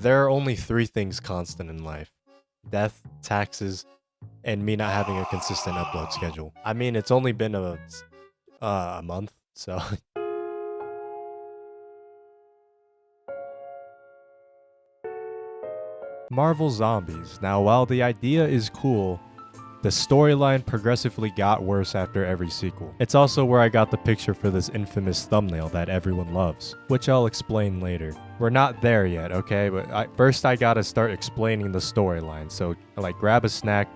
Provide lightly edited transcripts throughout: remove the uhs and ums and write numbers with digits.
There are only 3 things constant in life: death, taxes, and me not having a consistent upload schedule. I mean, it's only been a month, so Marvel Zombies. Now, while the idea is cool, the storyline progressively got worse after every sequel. It's also where I got the picture for this infamous thumbnail that everyone loves, which I'll explain later. We're not there yet, okay? But first I gotta start explaining the storyline. So, like, grab a snack,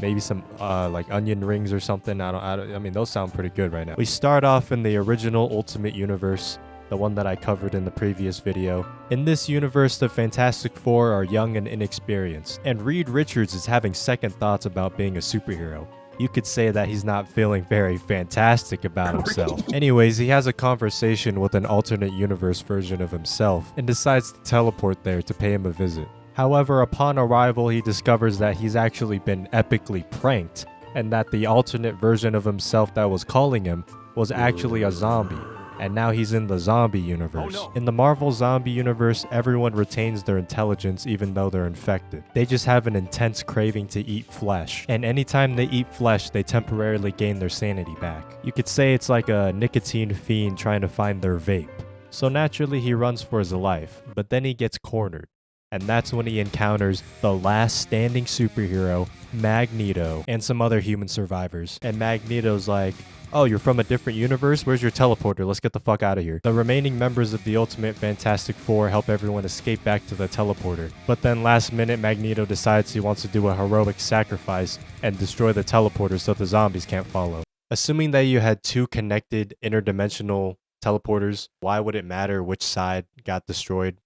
maybe some like onion rings or something. I mean, those sound pretty good right now. We start off in the original Ultimate Universe, the one that I covered in the previous video. In this universe, the Fantastic Four are young and inexperienced, and Reed Richards is having second thoughts about being a superhero. You could say that he's not feeling very fantastic about himself. Anyways, he has a conversation with an alternate universe version of himself and decides to teleport there to pay him a visit. However, upon arrival, he discovers that he's actually been epically pranked, and that the alternate version of himself that was calling him was actually a zombie. And now he's in the zombie universe. Oh, no. In the Marvel zombie universe, everyone retains their intelligence even though they're infected. They just have an intense craving to eat flesh. And anytime they eat flesh, they temporarily gain their sanity back. You could say it's like a nicotine fiend trying to find their vape. So naturally he runs for his life, but then he gets cornered. And that's when he encounters the last standing superhero, Magneto, and some other human survivors. And Magneto's like, "Oh, you're from a different universe? Where's your teleporter? Let's get the fuck out of here." The remaining members of the Ultimate Fantastic Four help everyone escape back to the teleporter. But then last minute, Magneto decides he wants to do a heroic sacrifice and destroy the teleporter so the zombies can't follow. Assuming that you had 2 connected interdimensional teleporters, why would it matter which side got destroyed?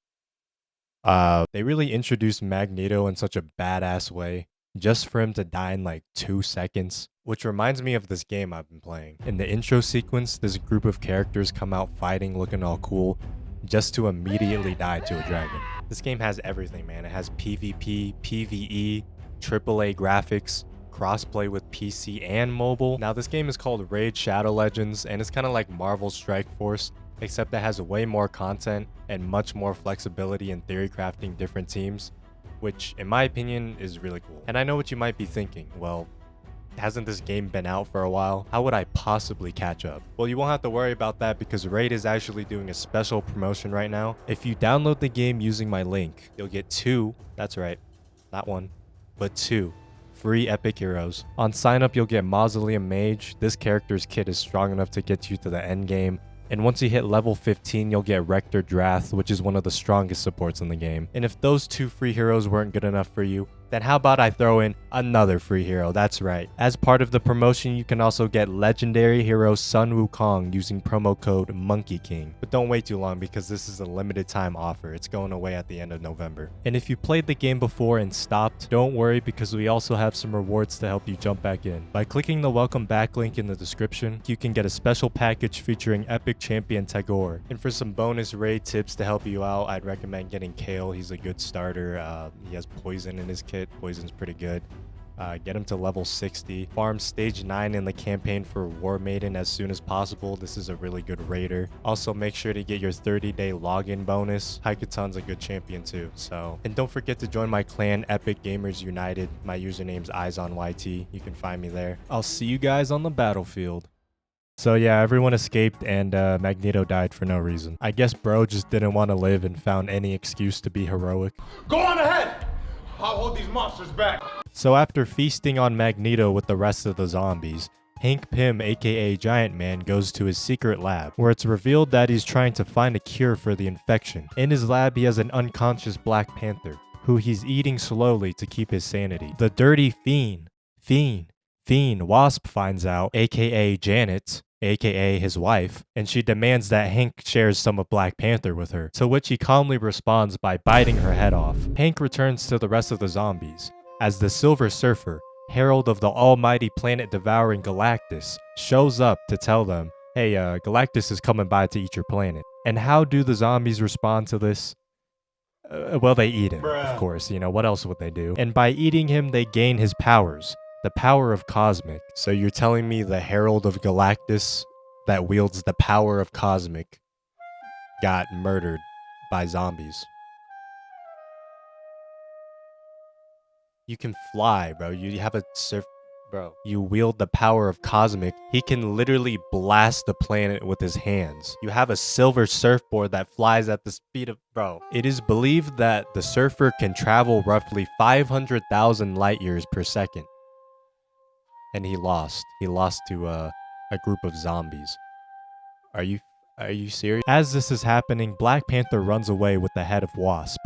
They really introduced Magneto in such a badass way, just for him to die in like 2 seconds. Which reminds me of this game I've been playing. In the intro sequence, this group of characters come out fighting looking all cool, just to immediately die to a dragon. This game has everything, man. It has PvP, PvE, AAA graphics, crossplay with PC and mobile. Now this game is called Raid Shadow Legends, and it's kind of like Marvel Strike Force, except it has way more content and much more flexibility in theory crafting different teams, which in my opinion is really cool. And I know what you might be thinking, well, hasn't this game been out for a while? How would I possibly catch up? Well, you won't have to worry about that because Raid is actually doing a special promotion right now. If you download the game using my link, you'll get 2, that's right, not 1, but 2 free epic heroes. On sign up, you'll get Mausoleum Mage. This character's kit is strong enough to get you to the end game. And once you hit level 15, you'll get Rector Drath, which is one of the strongest supports in the game. And if those 2 free heroes weren't good enough for you, then how about I throw in another free hero? That's right. As part of the promotion, you can also get legendary hero Sun Wukong using promo code Monkey King. But don't wait too long because this is a limited time offer. It's going away at the end of November. And if you played the game before and stopped, don't worry because we also have some rewards to help you jump back in. By clicking the welcome back link in the description, you can get a special package featuring Epic Champion Tagore. And for some bonus raid tips to help you out, I'd recommend getting Kale. He's a good starter. He has poison in his kit. Poison's pretty good. Get him to level 60. Farm stage 9 in the campaign for War Maiden as soon as possible. This is a really good raider. Also, make sure to get your 30-day login bonus. Hikaton's a good champion too. And don't forget to join my clan, Epic Gamers United. My username's aizon. You can find me there. I'll see you guys on the battlefield. So yeah, everyone escaped and Magneto died for no reason. I guess bro just didn't want to live and found any excuse to be heroic. Go on ahead! I'll hold these monsters back. So after feasting on Magneto with the rest of the zombies, Hank Pym, aka Giant Man, goes to his secret lab, where it's revealed that he's trying to find a cure for the infection. In his lab, he has an unconscious Black Panther, who he's eating slowly to keep his sanity. The dirty fiend Wasp finds out, aka Janet, aka his wife, and she demands that Hank shares some of Black Panther with her, to which he calmly responds by biting her head off. Hank returns to the rest of the zombies, as the Silver Surfer, herald of the almighty planet-devouring Galactus, shows up to tell them, hey, Galactus is coming by to eat your planet. And how do the zombies respond to this? Well, they eat him, of course, you know, what else would they do? And by eating him, they gain his powers. The power of Cosmic. So you're telling me the Herald of Galactus that wields the power of Cosmic got murdered by zombies? You can fly, bro. You have a surf. Bro, you wield the power of cosmic. He can literally blast the planet with his hands. You have a silver surfboard that flies at the speed of... Bro, it is believed that the surfer can travel roughly 500,000 light years per second. And he lost. He lost to a group of zombies. Are you serious? As this is happening, Black Panther runs away with the head of Wasp,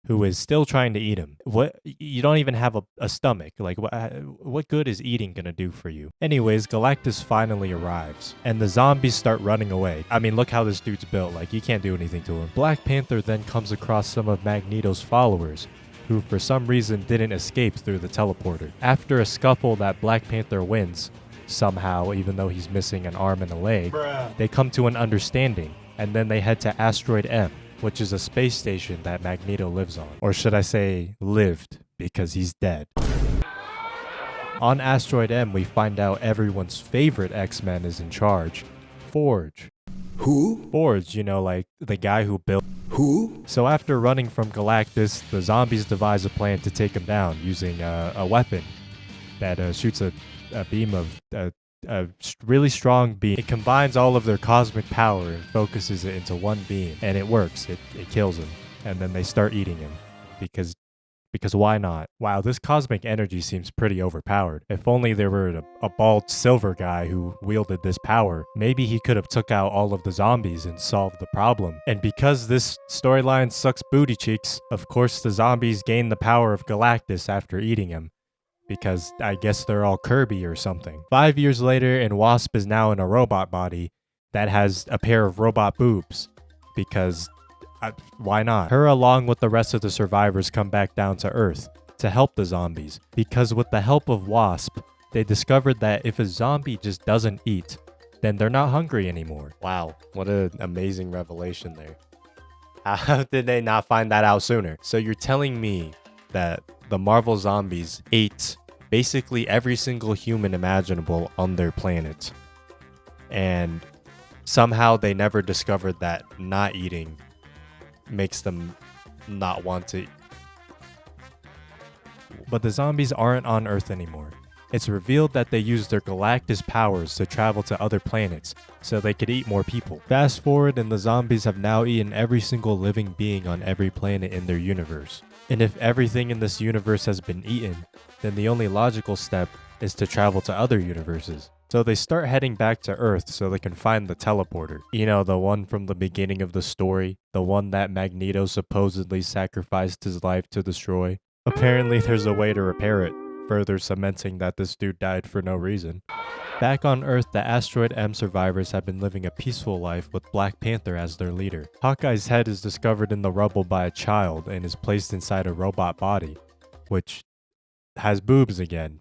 who is still trying to eat him. What? You don't even have a stomach. Like, what good is eating gonna do for you? Anyways, Galactus finally arrives, and the zombies start running away. I mean, look how this dude's built. Like, you can't do anything to him. Black Panther then comes across some of Magneto's followers, who for some reason didn't escape through the teleporter. After a scuffle that Black Panther wins, somehow, even though he's missing an arm and a leg, they come to an understanding, and then they head to Asteroid M, which is a space station that Magneto lives on. Or should I say, lived, because he's dead. On Asteroid M, we find out everyone's favorite X-Men is in charge. Forge. Who? Forge, you know, like the guy who built... Who? So after running from Galactus, the zombies devise a plan to take him down using a weapon that shoots a beam of... a really strong beam. It combines all of their cosmic power and focuses it into one beam, and it works. It kills him, and then they start eating him because why not? Wow, this cosmic energy seems pretty overpowered. If only there were a bald silver guy who wielded this power, maybe he could have took out all of the zombies and solved the problem. And because this storyline sucks booty cheeks, of course the zombies gain the power of Galactus after eating him, because I guess they're all Kirby or something. 5 years later, and Wasp is now in a robot body that has a pair of robot boobs, because why not? Her, along with the rest of the survivors, come back down to Earth to help the zombies, because with the help of Wasp, they discovered that if a zombie just doesn't eat, then they're not hungry anymore. Wow, what an amazing revelation there. How did they not find that out sooner? So you're telling me that the Marvel zombies ate basically every single human imaginable on their planet, and somehow they never discovered that not eating makes them not want to. But the zombies aren't on Earth anymore. It's revealed that they used their Galactus powers to travel to other planets so they could eat more people. Fast forward, and the zombies have now eaten every single living being on every planet in their universe. And if everything in this universe has been eaten, then the only logical step is to travel to other universes. So they start heading back to Earth so they can find the teleporter. You know, the one from the beginning of the story, the one that Magneto supposedly sacrificed his life to destroy. Apparently there's a way to repair it, further cementing that this dude died for no reason. Back on Earth, the Asteroid M survivors have been living a peaceful life with Black Panther as their leader. Hawkeye's head is discovered in the rubble by a child and is placed inside a robot body, which has boobs again.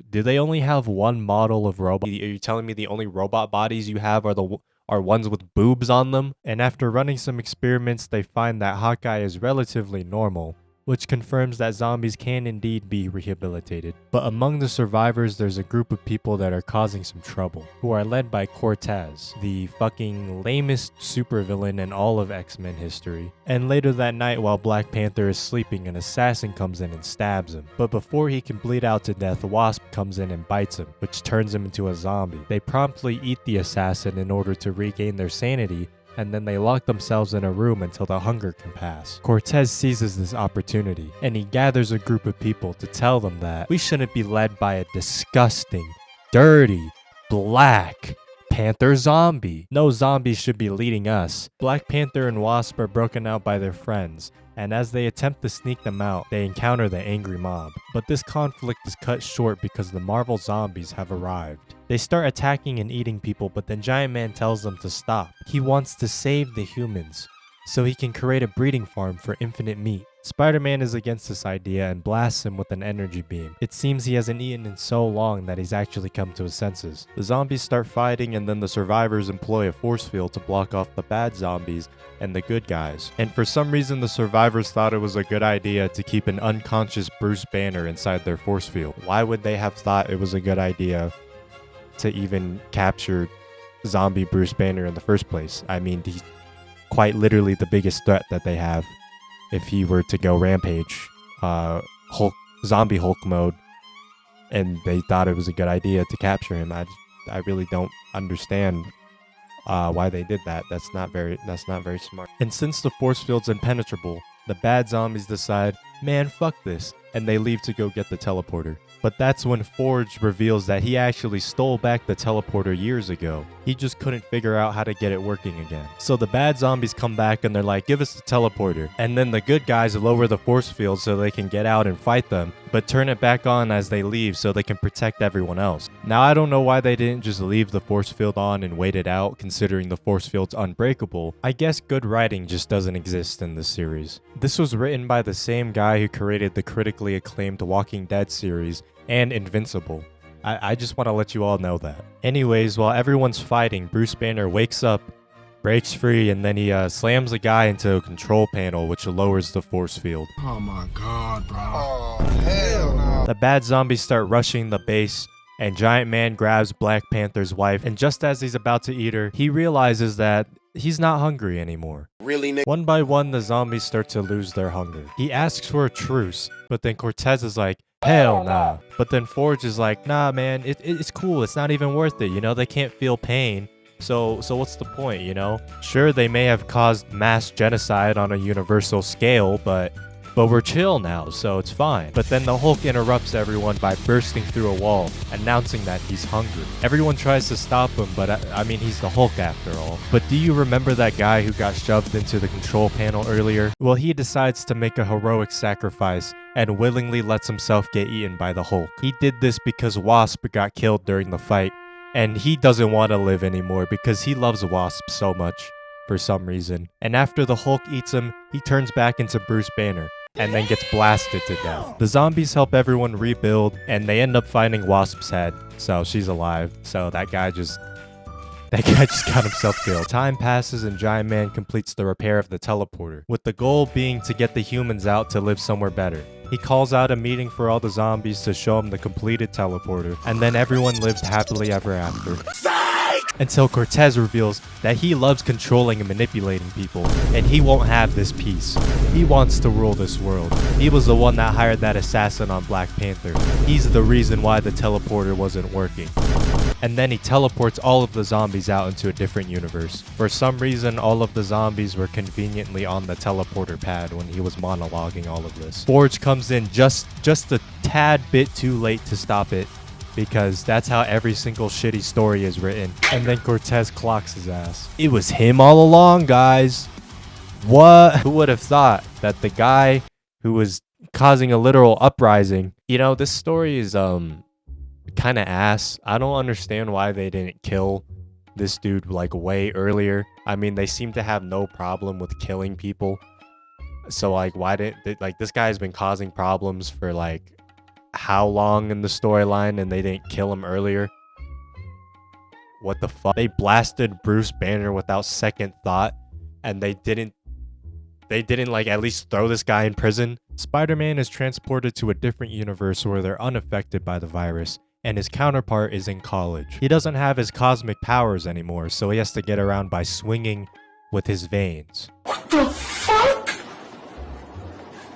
Do they only have one model of robot? Are you telling me the only robot bodies you have are ones with boobs on them? And after running some experiments, they find that Hawkeye is relatively normal, which confirms that zombies can indeed be rehabilitated. But among the survivors, there's a group of people that are causing some trouble, who are led by Cortez, the fucking lamest supervillain in all of X-Men history. And later that night, while Black Panther is sleeping, an assassin comes in and stabs him. But before he can bleed out to death, Wasp comes in and bites him, which turns him into a zombie. They promptly eat the assassin in order to regain their sanity, and then they lock themselves in a room until the hunger can pass. Cortez seizes this opportunity, and he gathers a group of people to tell them that we shouldn't be led by a disgusting, dirty, Black Panther zombie. No zombie should be leading us. Black Panther and Wasp are broken out by their friends, and as they attempt to sneak them out, they encounter the angry mob. But this conflict is cut short because the Marvel zombies have arrived. They start attacking and eating people, but then Giant Man tells them to stop. He wants to save the humans, so he can create a breeding farm for infinite meat. Spider-Man is against this idea and blasts him with an energy beam. It seems he hasn't eaten in so long that he's actually come to his senses. The zombies start fighting, and then the survivors employ a force field to block off the bad zombies and the good guys. And for some reason, the survivors thought it was a good idea to keep an unconscious Bruce Banner inside their force field. Why would they have thought it was a good idea to even capture zombie Bruce Banner in the first place? I mean, he's quite literally the biggest threat that they have. If he were to go rampage, Hulk zombie Hulk mode, and they thought it was a good idea to capture him. I really don't understand why they did that. That's not very smart. And since the force field's impenetrable, the bad zombies decide, man, fuck this, and they leave to go get the teleporter. But that's when Forge reveals that he actually stole back the teleporter years ago. He just couldn't figure out how to get it working again. So the bad zombies come back and they're like, give us the teleporter. And then the good guys lower the force field so they can get out and fight them, but turn it back on as they leave so they can protect everyone else. Now, I don't know why they didn't just leave the force field on and wait it out, considering the force field's unbreakable. I guess good writing just doesn't exist in this series. This was written by the same guy who created the critically acclaimed Walking Dead series and Invincible. I just want to let you all know that. Anyways, while everyone's fighting, Bruce Banner wakes up, breaks free, and then he slams a guy into a control panel, which lowers the force field. Oh my god, bro. Oh, hell no. The bad zombies start rushing the base, and Giant Man grabs Black Panther's wife, and just as he's about to eat her, he realizes that he's not hungry anymore. Really, nigga? One by one, the zombies start to lose their hunger. He asks for a truce, but then Cortez is like, hell nah. But then Forge is like, nah, man, it's cool. It's not even worth it. You know, they can't feel pain. So what's the point, you know? Sure, they may have caused mass genocide on a universal scale, but we're chill now, so it's fine. But then the Hulk interrupts everyone by bursting through a wall, announcing that he's hungry. Everyone tries to stop him, but I mean, he's the Hulk after all. But do you remember that guy who got shoved into the control panel earlier? Well, he decides to make a heroic sacrifice and willingly lets himself get eaten by the Hulk. He did this because Wasp got killed during the fight, and he doesn't want to live anymore because he loves Wasp so much for some reason. And after the Hulk eats him, he turns back into Bruce Banner and then gets blasted to death. The zombies help everyone rebuild, and they end up finding Wasp's head, so she's alive. So that guy just got himself killed. Time passes and Giant Man completes the repair of the teleporter, with the goal being to get the humans out to live somewhere better. He calls out a meeting for all the zombies to show him the completed teleporter, and then everyone lived happily ever after. Until Cortez reveals that he loves controlling and manipulating people, and he won't have this peace. He wants to rule this world. He was the one that hired that assassin on Black Panther. He's the reason why the teleporter wasn't working. And then he teleports all of the zombies out into a different universe. For some reason, all of the zombies were conveniently on the teleporter pad when he was monologuing all of this. Forge comes in just a tad bit too late to stop it, because that's how every single shitty story is written. And then Cortez clocks his ass. It was him all along, guys. What? Who would have thought that the guy who was causing a literal uprising... You know, this story is kind of ass. I don't understand why they didn't kill this dude like way earlier. I mean, they seem to have no problem with killing people. So like, why didn't they, like, this guy's been causing problems for like how long in the storyline, and they didn't kill him earlier? What the fuck? They blasted Bruce Banner without second thought, and they didn't like at least throw this guy in prison. Spider-Man is transported to a different universe where they're unaffected by the virus, and his counterpart is in college. He doesn't have his cosmic powers anymore, so he has to get around by swinging with his veins. What the fuck?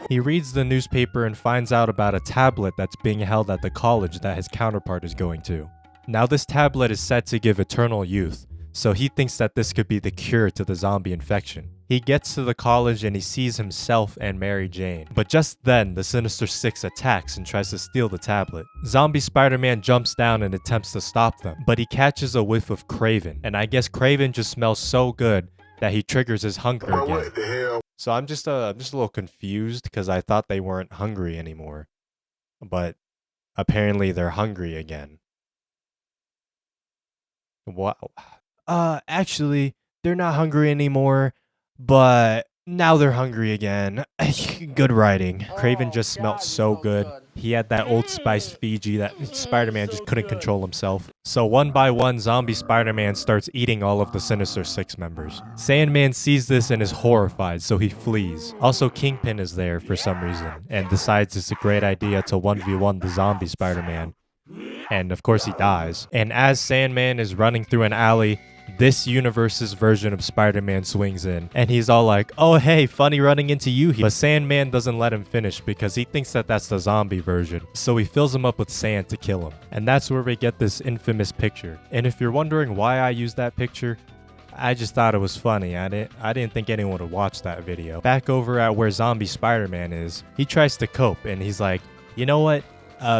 He reads the newspaper and finds out about a tablet that's being held at the college that his counterpart is going to. Now this tablet is said to give eternal youth, so he thinks that this could be the cure to the zombie infection. He gets to the college and he sees himself and Mary Jane. But just then, the Sinister Six attacks and tries to steal the tablet. Zombie Spider-Man jumps down and attempts to stop them, but he catches a whiff of Kraven, and I guess Kraven just smells so good that he triggers his hunger again. What the hell? So I'm just a little confused because I thought they weren't hungry anymore, but apparently they're hungry again. Wow. Actually, they're not hungry anymore, but now they're hungry again. Good writing. Kraven just smelled so good. He had that Old Spice Fiji that Spider-Man just couldn't control himself. So one by one, zombie Spider-Man starts eating all of the Sinister Six members. Sandman sees this and is horrified, so he flees. Also, Kingpin is there for some reason and decides it's a great idea to 1v1 the zombie Spider-Man. And of course he dies. And as Sandman is running through an alley, This universe's version of Spider-Man swings in, and he's all like, oh hey, funny running into you here. But Sandman doesn't let him finish because he thinks that that's the zombie version. So he fills him up with sand to kill him. And that's where we get this infamous picture. And if you're wondering why I used that picture, I just thought it was funny. I didn't think anyone would watch that video. Back over at where zombie Spider-Man is, he tries to cope and he's like, you know what?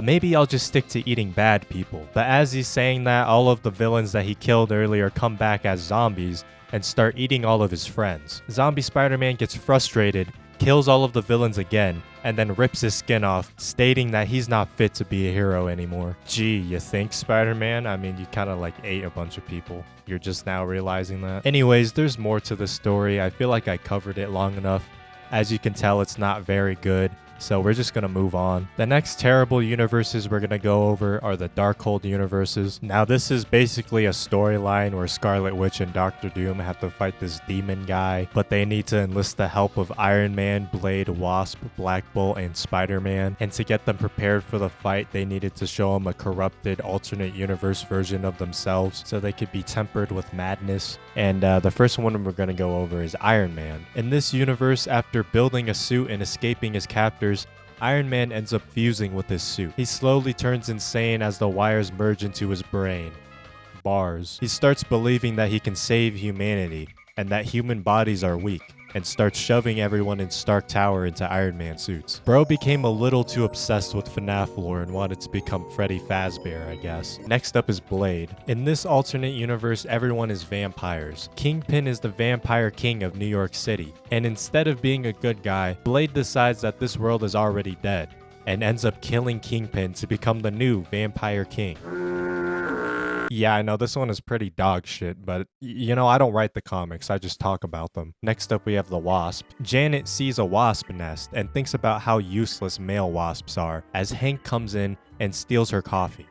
Maybe I'll just stick to eating bad people. But as he's saying that, all of the villains that he killed earlier come back as zombies and start eating all of his friends. Zombie Spider-Man gets frustrated, kills all of the villains again, and then rips his skin off, stating that he's not fit to be a hero anymore. Gee, you think, Spider-Man? I mean, you kind of like ate a bunch of people. You're just now realizing that. Anyways, there's more to the story. I feel like I covered it long enough. As you can tell, it's not very good. So we're just going to move on. The next terrible universes we're going to go over are the Darkhold universes. Now this is basically a storyline where Scarlet Witch and Doctor Doom have to fight this demon guy, but they need to enlist the help of Iron Man, Blade, Wasp, Black Bolt, and Spider-Man. And to get them prepared for the fight, they needed to show them a corrupted alternate universe version of themselves so they could be tempered with madness. And the first one we're going to go over is Iron Man. In this universe, after building a suit and escaping his captors, Iron Man ends up fusing with his suit. He slowly turns insane as the wires merge into his brain. Bars. He starts believing that he can save humanity and that human bodies are weak, and starts shoving everyone in Stark Tower into Iron Man suits. Bro became a little too obsessed with FNAF lore and wanted to become Freddy Fazbear, I guess. Next up is Blade. In this alternate universe, everyone is vampires. Kingpin is the vampire king of New York City, and instead of being a good guy, Blade decides that this world is already dead, and ends up killing Kingpin to become the new vampire king. Yeah, I know this one is pretty dog shit, but you know, I don't write the comics, I just talk about them. Next up we have the Wasp. Janet sees a wasp nest and thinks about how useless male wasps are as Hank comes in and steals her coffee.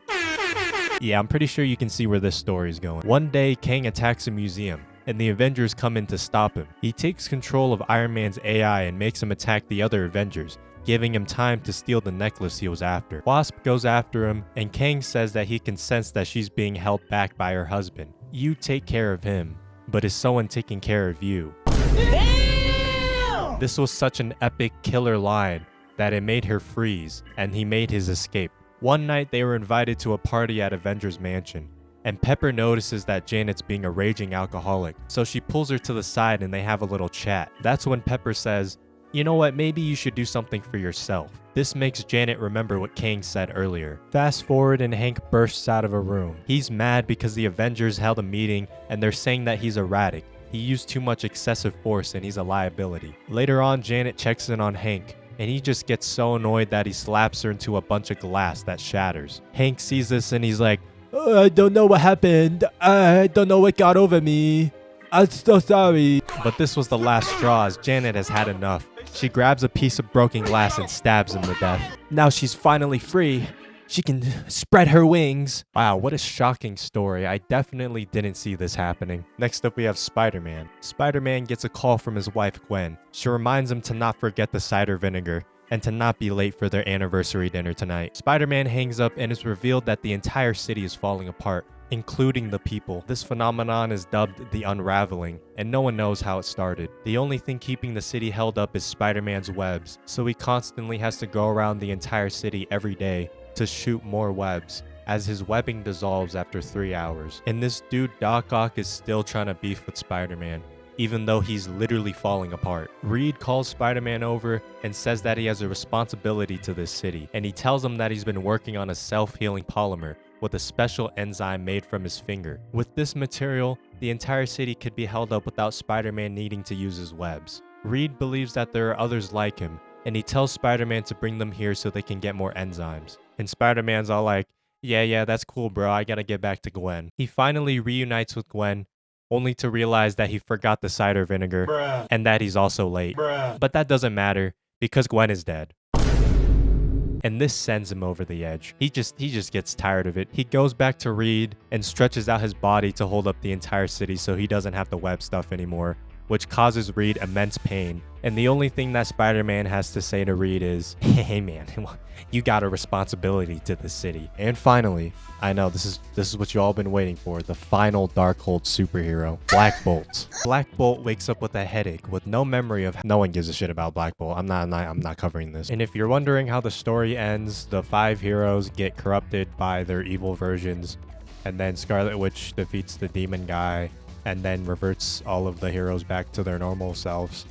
Yeah, I'm pretty sure you can see where this story is going. One day, Kang attacks a museum, and the Avengers come in to stop him. He takes control of Iron Man's AI and makes him attack the other Avengers, giving him time to steal the necklace he was after. Wasp goes after him, and Kang says that he can sense that she's being held back by her husband. You take care of him, but is someone taking care of you? Damn! This was such an epic killer line that it made her freeze, and he made his escape. One night they were invited to a party at Avengers Mansion, and Pepper notices that Janet's being a raging alcoholic, so she pulls her to the side and they have a little chat. That's when Pepper says, you know what, maybe you should do something for yourself. This makes Janet remember what Kang said earlier. Fast forward and Hank bursts out of a room. He's mad because the Avengers held a meeting and they're saying that he's erratic. He used too much excessive force and he's a liability. Later on, Janet checks in on Hank, and he just gets so annoyed that he slaps her into a bunch of glass that shatters. Hank sees this and he's like, I don't know what happened. I don't know what got over me. I'm so sorry. But this was the last straw as Janet has had enough. She grabs a piece of broken glass and stabs him to death. Now she's finally free. She can spread her wings. Wow, what a shocking story. I definitely didn't see this happening. Next up we have Spider-Man. Spider-Man gets a call from his wife Gwen. She reminds him to not forget the cider vinegar and to not be late for their anniversary dinner tonight. Spider-Man hangs up and it's revealed that the entire city is falling apart, including the people. This phenomenon is dubbed the unraveling, and no one knows how it started. The only thing keeping the city held up is Spider-Man's webs, so he constantly has to go around the entire city every day to shoot more webs, as his webbing dissolves after 3 hours. And this dude Doc Ock is still trying to beef with Spider-Man, even though he's literally falling apart. Reed calls Spider-Man over and says that he has a responsibility to this city, and he tells him that he's been working on a self-healing polymer with a special enzyme made from his finger. With this material, the entire city could be held up without Spider-Man needing to use his webs. Reed believes that there are others like him, and he tells Spider-Man to bring them here so they can get more enzymes. And Spider-Man's all like, yeah, that's cool, bro, I gotta get back to Gwen. He finally reunites with Gwen, only to realize that he forgot the cider vinegar, and that he's also late. But that doesn't matter, because Gwen is dead. And this sends him over the edge. He just gets tired of it. He goes back to Reed and stretches out his body to hold up the entire city so he doesn't have to web stuff anymore, which causes Reed immense pain. And the only thing that Spider-Man has to say to Reed is, hey man, you got a responsibility to the city. And finally, I know this is what you all been waiting for, the final Darkhold superhero, Black Bolt. Black Bolt wakes up with a headache with no memory of. No one gives a shit about Black Bolt. I'm not covering this. And if you're wondering how the story ends, the 5 heroes get corrupted by their evil versions, and then Scarlet Witch defeats the demon guy and then reverts all of the heroes back to their normal selves.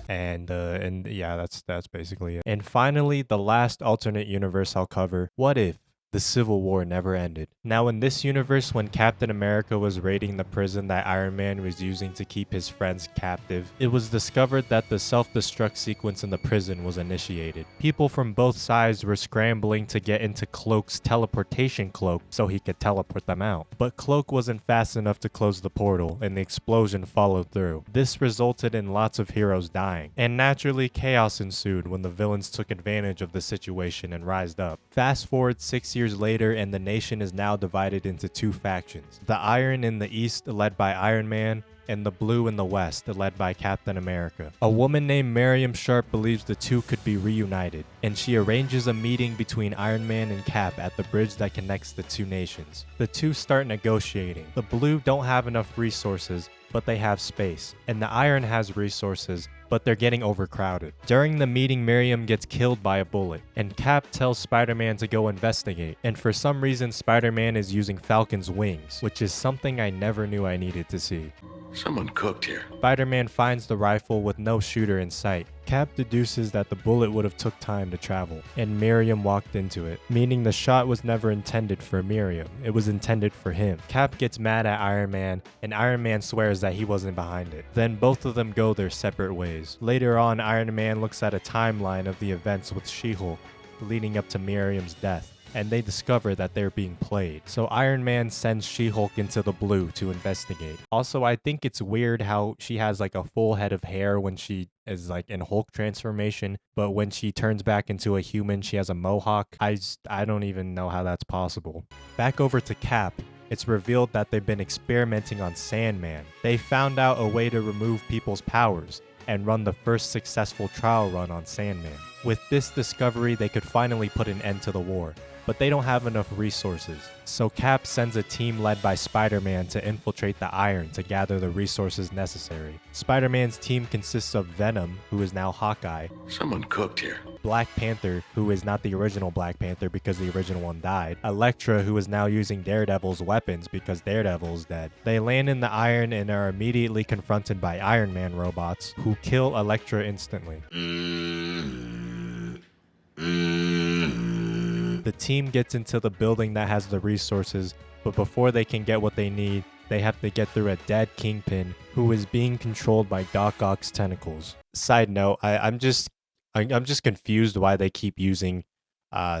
And yeah, that's basically it. And finally, the last alternate universe I'll cover. What if the Civil War never ended? Now, in this universe, when Captain America was raiding the prison that Iron Man was using to keep his friends captive, it was discovered that the self-destruct sequence in the prison was initiated. People from both sides were scrambling to get into Cloak's teleportation cloak so he could teleport them out. But Cloak wasn't fast enough to close the portal, and the explosion followed through. This resulted in lots of heroes dying, and naturally chaos ensued when the villains took advantage of the situation and rised up. Fast forward 6 years later, and the nation is now divided into 2 factions. The Iron in the east, led by Iron Man, and the Blue in the west, led by Captain America. A woman named Miriam Sharp believes the two could be reunited, and she arranges a meeting between Iron Man and Cap at the bridge that connects the 2 nations. The two start negotiating. The Blue don't have enough resources, but they have space, and the Iron has resources, but they're getting overcrowded. During the meeting, Miriam gets killed by a bullet, and Cap tells Spider-Man to go investigate, and for some reason Spider-Man is using Falcon's wings, which is something I never knew I needed to see. Someone cooked here. Spider-Man finds the rifle with no shooter in sight. Cap deduces that the bullet would have took time to travel, and Miriam walked into it, meaning the shot was never intended for Miriam, it was intended for him. Cap gets mad at Iron Man, and Iron Man swears that he wasn't behind it. Then both of them go their separate ways. Later on, Iron Man looks at a timeline of the events with She-Hulk, leading up to Miriam's death, and they discover that they're being played. So Iron Man sends She-Hulk into the Blue to investigate. Also, I think it's weird how she has like a full head of hair when she is like in Hulk transformation, but when she turns back into a human, she has a mohawk. I don't even know how that's possible. Back over to Cap. It's revealed that they've been experimenting on Sandman. They found out a way to remove people's powers and run the first successful trial run on Sandman. With this discovery, they could finally put an end to the war, but they don't have enough resources. So Cap sends a team led by Spider-Man to infiltrate the Iron to gather the resources necessary. Spider-Man's team consists of Venom, who is now Hawkeye, Someone cooked here. Black Panther, who is not the original Black Panther because the original one died, Elektra, who is now using Daredevil's weapons because Daredevil's dead. They land in the Iron and are immediately confronted by Iron Man robots, who kill Elektra instantly. The team gets into the building that has the resources, but before they can get what they need, they have to get through a dead Kingpin who is being controlled by Doc Ock's tentacles. Side note, I'm just confused why they keep using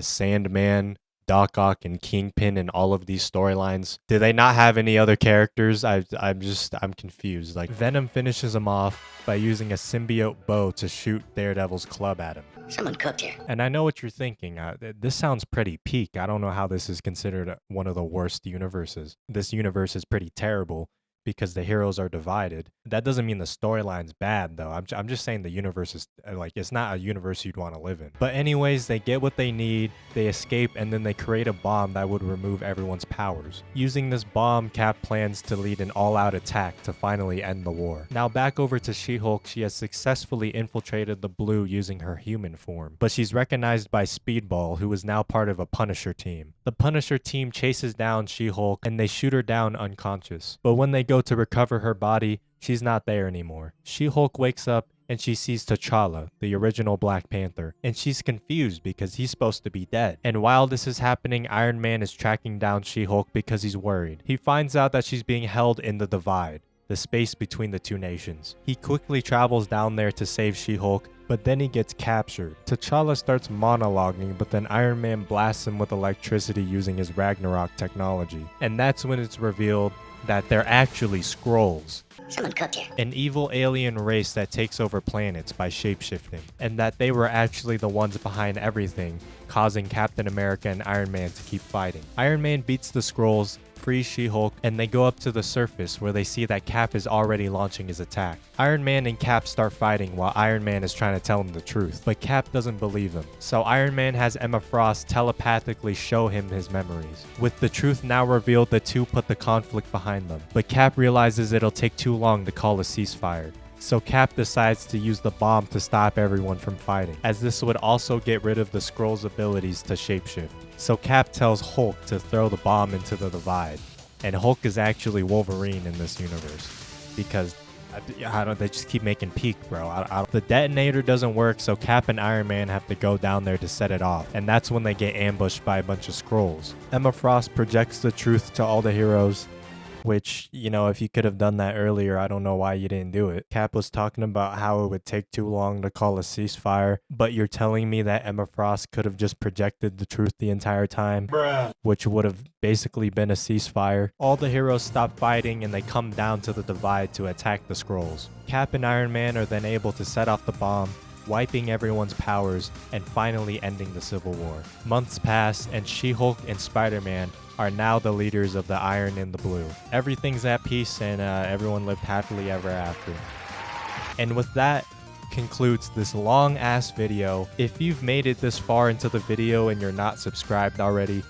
Sandman, Doc Ock, and Kingpin in all of these storylines. Do they not have any other characters? I'm confused. Like, Venom finishes him off by using a symbiote bow to shoot Daredevil's club at him. Someone cooked here. And I know what you're thinking. This sounds pretty peak. I don't know how this is considered one of the worst universes. This universe is pretty terrible because the heroes are divided. That doesn't mean the storyline's bad, though. I'm just saying the universe is, like, it's not a universe you'd want to live in. But anyways, they get what they need, they escape, and then they create a bomb that would remove everyone's powers. Using this bomb, Cap plans to lead an all-out attack to finally end the war. Now back over to She-Hulk. She has successfully infiltrated the Blue using her human form, but she's recognized by Speedball, who is now part of a Punisher team. The Punisher team chases down She-Hulk, and they shoot her down unconscious. But when they go to recover her body, she's not there anymore. She-Hulk wakes up and she sees T'Challa, the original Black Panther, and she's confused because he's supposed to be dead. And while this is happening, Iron Man is tracking down She-Hulk because he's worried. He finds out that she's being held in the Divide, the space between the 2 nations. He quickly travels down there to save She-Hulk, but then he gets captured. T'Challa starts monologuing, but then Iron Man blasts him with electricity using his Ragnarok technology. And that's when it's revealed that they're actually Skrulls, Someone cooked here. an evil alien race that takes over planets by shapeshifting, and that they were actually the ones behind everything, causing Captain America and Iron Man to keep fighting. Iron Man beats the Skrulls, frees She-Hulk, and they go up to the surface where they see that Cap is already launching his attack. Iron Man and Cap start fighting while Iron Man is trying to tell him the truth, but Cap doesn't believe him. So Iron Man has Emma Frost telepathically show him his memories. With the truth now revealed, the two put the conflict behind them, but Cap realizes it'll take too long to call a ceasefire. So Cap decides to use the bomb to stop everyone from fighting, as this would also get rid of the Skrull's abilities to shapeshift. So Cap tells Hulk to throw the bomb into the divide, and Hulk is actually Wolverine in this universe, because they just keep making peak, bro. The detonator doesn't work, so Cap and Iron Man have to go down there to set it off, and that's when they get ambushed by a bunch of Skrulls. Emma Frost projects the truth to all the heroes, which, you know, if you could have done that earlier, I don't know why you didn't do it. Cap was talking about how it would take too long to call a ceasefire, but you're telling me that Emma Frost could have just projected the truth the entire time, Bruh. which would have basically been a ceasefire. All the heroes stop fighting and they come down to the divide to attack the Skrulls. Cap and Iron Man are then able to set off the bomb, wiping everyone's powers and finally ending the Civil War. Months pass and She-Hulk and Spider-Man are now the leaders of the Iron and the Blue. Everything's at peace and everyone lived happily ever after. And with that concludes this long ass video. If you've made it this far into the video and you're not subscribed already,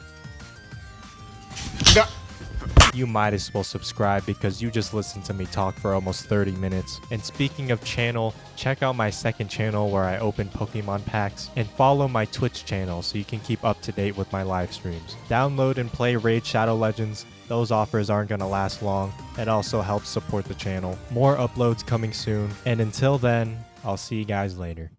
you might as well subscribe because you just listened to me talk for almost 30 minutes. And speaking of channel, check out my second channel where I open Pokemon packs, and follow my Twitch channel so you can keep up to date with my live streams. Download and play Raid Shadow Legends. Those offers aren't going to last long. It also helps support the channel. More uploads coming soon. And until then, I'll see you guys later.